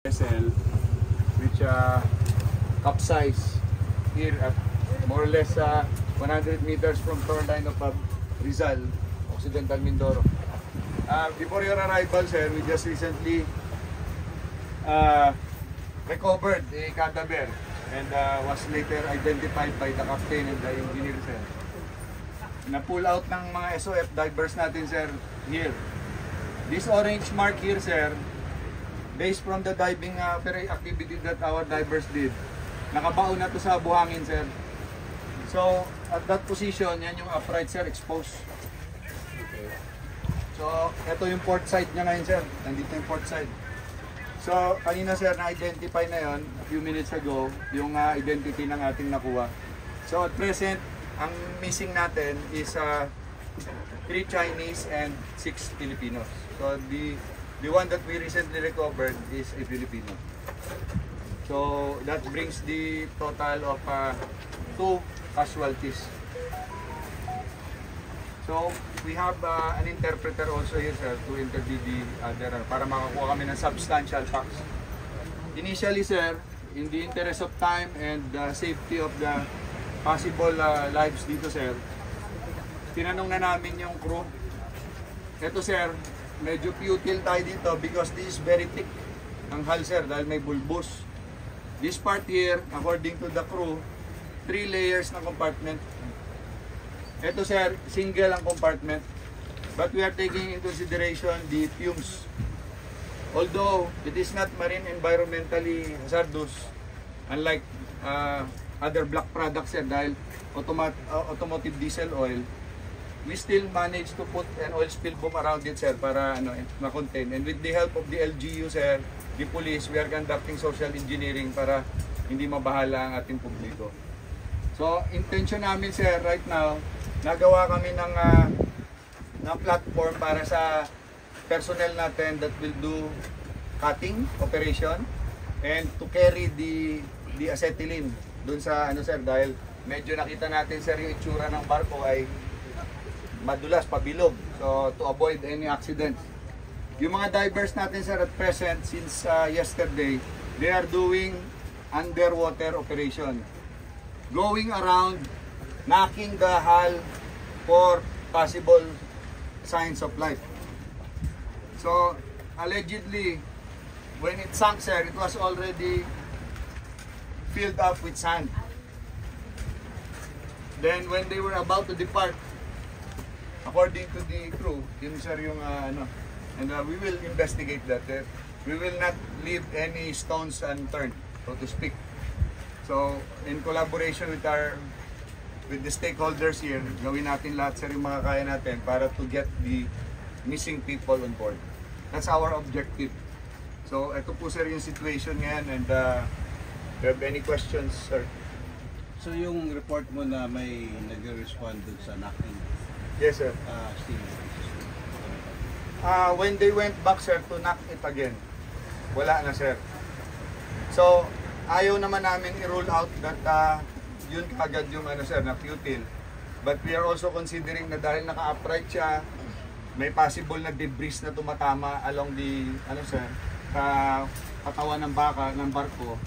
vessel which capsized here at more or less 100 meters from shoreline of Rizal, Occidental Mindoro. Before your arrival, sir, we just recently recovered a cadaver and was later identified by the captain and the engineer, sir. Na-pull out ng mga SOF divers natin, sir, here. This orange mark here, sir, based from the diving activity that our divers did, nakabaon na to sa buhangin, sir. So, at that position, yan yung upright, sir, exposed. Okay. So, ito yung port side niya ngayon, sir. Nandito yung port side. So, kanina, sir, na-identify na yon a few minutes ago, yung identity ng ating nakuha. So, at present, ang missing natin is 3 Chinese and 6 Filipinos. So, the one that we recently recovered is a Filipino. So, that brings the total of 2 casualties. So, we have an interpreter also here, sir, to interview the other, para makakuha kami ng substantial facts. Initially, sir, in the interest of time and the safety of the possible lives dito, sir, tinanong na namin yung crew. Ito, sir, medyo futile tayo dito because this is very thick ang hull, sir, dahil may bulbous. This part here, according to the crew, 3 layers na compartment. Ito, sir, single ang compartment. But we are taking into consideration the fumes. Although it is not marine environmentally hazardous, unlike other black products, sir, dahil automotive diesel oil, we still manage to put an oil spill boom around it, sir, para ma-contain. And with the help of the LGU, sir, the police, we are conducting social engineering para hindi mabahala ang ating publiko. So, intention namin, sir, right now, nagawa kami ng platform para sa personnel natin that will do cutting operation and to carry the acetylene dun sa sir, dahil medyo nakita natin, sir, yung itsura ng barko ay madulas, pabilog. So, to avoid any accident. Yung mga divers natin, sir, at present, since yesterday, they are doing underwater operation. Going around, knocking the hull for possible signs of life. So, allegedly, when it sank, sir, it was already filled up with sand. Then, when they were about to depart, according to the crew, yun, sir, yung and we will investigate that. We will not leave any stones unturned, so to speak. So, in collaboration with the stakeholders here, gawin natin lahat, sir, yung mga kaya natin para to get the missing people on board. That's our objective. So, ito po, sir, yung situation ngayon, and do you have any questions, sir? So, yung report mo na may nag-respond dun sa knocking? Yes, sir. When they went back, sir, to knock it again, wala na, sir. So, ayaw naman namin i-rule out that yun kagad yung sir, na futile. But we are also considering na dahil naka-upright siya, may possible na debris na tumatama along the sir, katawan ng barko.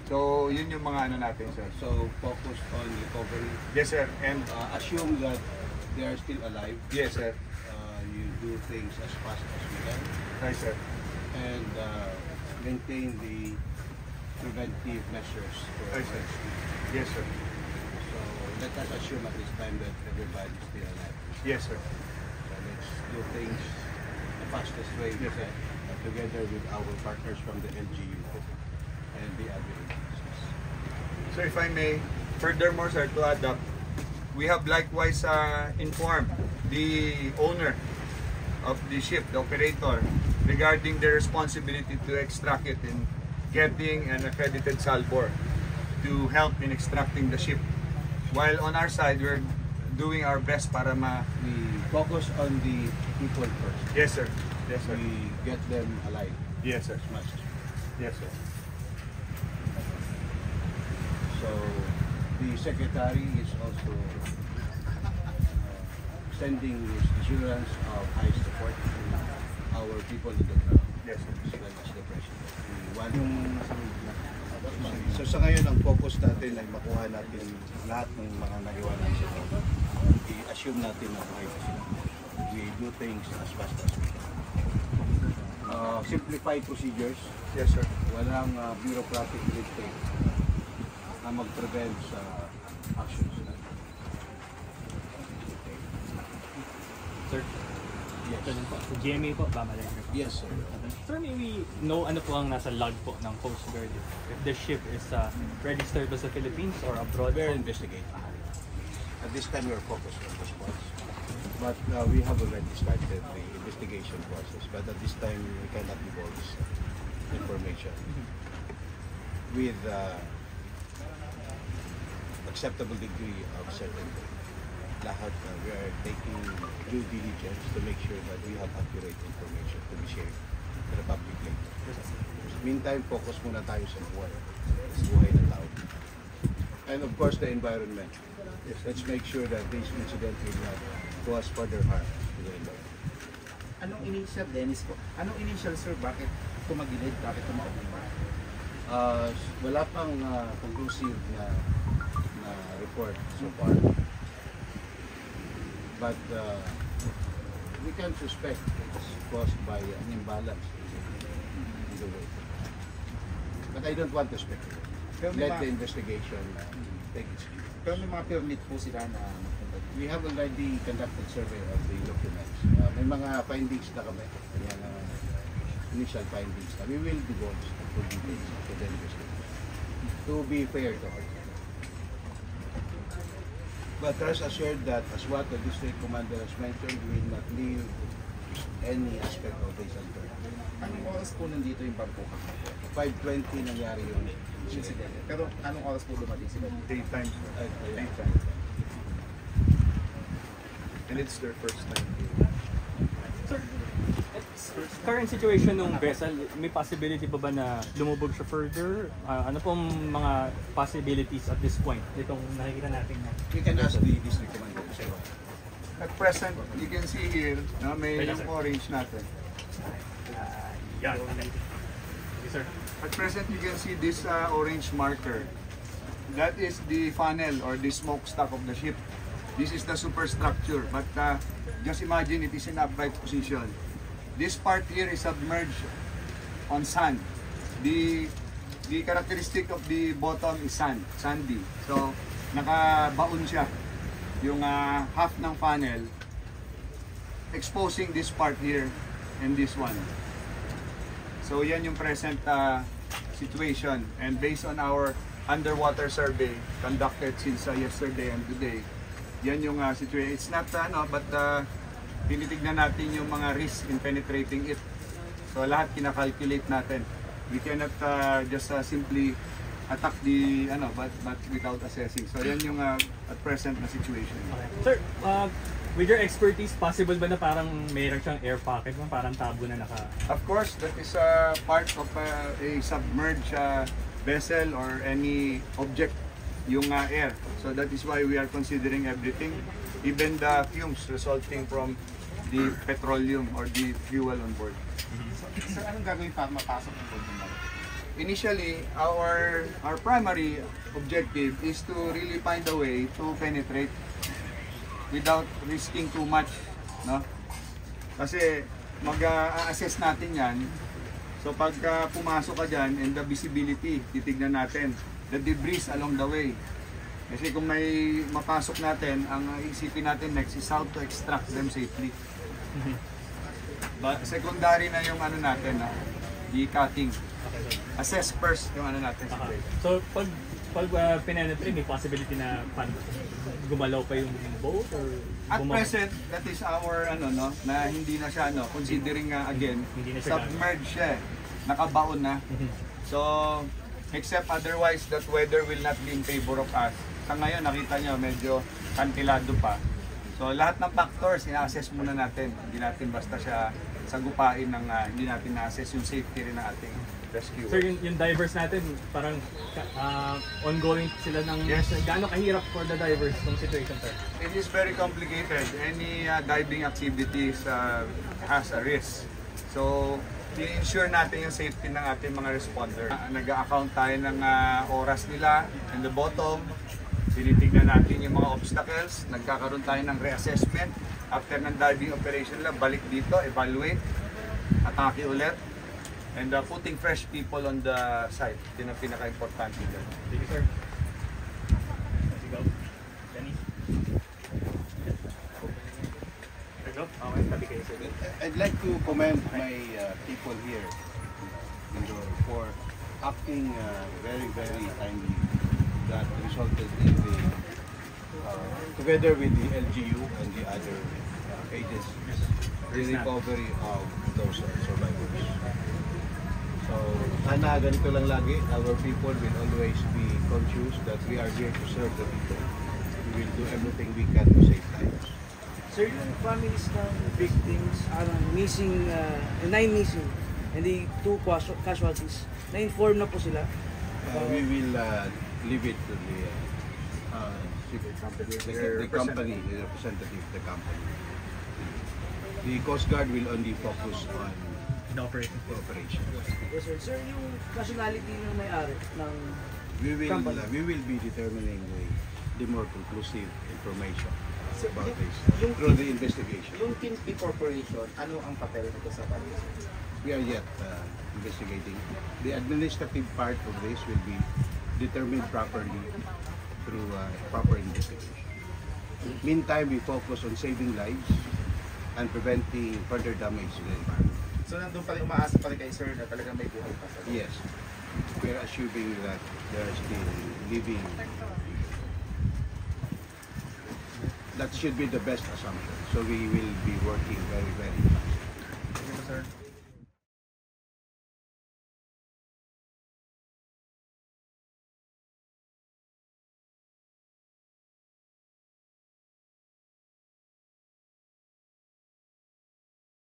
So, yun yung mga natin, sir. So, focus on recovery. Yes, sir. And assume that they are still alive. Yes, sir. You do things as fast as we can. Right, sir. And maintain the preventive measures for sir. Yes, sir. So let us assume at this time that everybody is still alive. Yes, sir. So let's do things the fastest way we can, together with our partners from the LGU and the other agencies. So if I may, furthermore, sir, to add up, we have likewise informed the owner of the ship, the operator, regarding their responsibility to extract it in getting an accredited salvor to help in extracting the ship. While on our side, we're doing our best para we focus on the people first. Yes, sir. Yes, sir. We get them alive. Yes, sir. As much as yes, sir. So the secretary is also sending his assurance of high support to our people in the ground. Yes, sir. as well as the President. We want Yung nasa na. So sa ngayon, ang focus natin ay makuha natin lahat ng mga nagawa natin sa loob. I-assume natin na buhay pa sila. We do things as fast as we can. Simplify procedures. Yes, sir. Walang bureaucratic red tape na mag-prevent sa actions natin. Sir, Yes. ganun po. Sa GMA po, bamalay niyo po. Yes, sir. Sir, may we know ano po ang nasa log po ng Coast Guard? If the ship is registered ba sa Philippines or abroad? We're investigating. At this time, we're focused on the spots. But we have already started the investigation process. But at this time, we cannot divulge information with acceptable degree of certainty. Lahat, we are taking due diligence to make sure that we have accurate information to be shared to the public later. Meantime, focus muna tayo sa buhay. Sa buhay ng tao. And of course, the environment. Yes, let's make sure that this incident will not cause further harm to the environment. Anong initial, Dennis po? Anong initial, sir? Bakit tumagilid? Bakit tumaob? Wala pang conclusive na report so far. But we can suspect it's caused by an imbalance in the way. But I don't want to speculate. Pero may Let the mga- investigation take its view. Pero may mga permit po sila na magpunta. We have already conducted survey of the documents. May mga findings na kami. May mga initial findings na we will divulge the full details to the investigation. To be fair to all. But rest assured that as what the district commander has mentioned, we will not leave any aspect of this uncertainty. Anong oras po nandito yung barko? 5:20 nangyari yung Incident. Pero anong oras po dumating sila? Daytime, sir. Daytime. And it's their first time. Sir, current situation ng vessel, may possibility pa ba na lumubog siya further? Ano pong mga possibilities at this point? Itong nakikita natin na. We can ask the district commander. At present, you can see here, no, may Wait lang, yung sir. orange natin. Yan. Okay, sir. At present, you can see this orange marker. That is the funnel or the smokestack of the ship. This is the superstructure, but just imagine it is in upright position. This part here is submerged on sand. The characteristic of the bottom is sandy. So, nakabaon siya. Yung half ng funnel exposing this part here and this one. So yan yung present situation, and based on our underwater survey conducted since yesterday and today, yan yung situation. It's not but tinitignan natin yung mga risk in penetrating it. So lahat kina-calculate natin. We cannot just simply attack the but without assessing. So yan yung at present na situation. Sir, with your expertise, possible ba na parang mayroon siyang air pocket, parang tabo na naka... Of course, that is part of a submerged vessel or any object, yung air. So that is why we are considering everything, even the fumes resulting from the petroleum or the fuel on board. Sir, anong gagawin para mapasok ng board ng barko? Initially, our primary objective is to really find a way to penetrate without risking too much, no? Kasi mag-assess natin 'yan. So pagka pumasok ka diyan and the visibility, titignan natin the debris along the way. Kasi kung may mapasok natin, ang isipin natin next is how to extract them safely. But secondary na yung natin, the cutting. Assess first yung natin. So, pag penetrate, may possibility na gumalaw pa yung boat or At present, that is our na hindi na siya considering again Hindi na siya submerged siya, nakabaon na. So except otherwise that weather will not be in favor of us. Sa ngayon nakita nyo medyo kantilado pa. So lahat ng factors ina-assess muna natin. Hindi natin basta siya sagupain ng hindi natin na-assess yung safety rin ng ating rescue. Sir, yung divers natin, parang ongoing sila ng... Yes. Gaano kahirap for the divers ng situation, sir? It is very complicated. Any diving activities has a risk. So, i-ensure natin yung safety ng ating mga responder. Nag-account tayo ng oras nila in the bottom. Tinitignan natin yung mga obstacles. Nagkakaroon tayo ng reassessment. After ng diving operation nila, balik dito, evaluate, atake ulit. And putting fresh people on the site. Yun ang pinaka-importante dyan. Thank you, sir. Let's go. Dennis. Let's go. Okay, tabi kayo, sir. I'd like to commend my people here Mindoro, for acting very, very timely. That resulted in the, together with the LGU and the other agencies, the recovery of those survivors. So, sana ganito lang lagi. Our people will always be conscious that we are here to serve the people. We will do everything we can to save lives. Sir, yung families ng victims, missing, 9 missing, and the 2 casualties, na-inform na po sila. We will leave it to the company, the representative of the company. The Coast Guard will only focus on In operating. the operation. Yes, sir. Sir, yung nationality ng may-ari ng company. We will be determining the more conclusive information Sir, about this yung- through the investigation. Yung Kinpy Corporation, ano ang papel nito sa kanila? We are yet investigating. The administrative part of this will be determined properly through proper investigation. Meantime, we focus on saving lives and preventing further damage to the environment. So nandun pa rin, umaasa pa rin kayo sir na talagang may buhay pa sa Yes, we are assuming that there are still living. That should be the best assumption. So we will be working very, very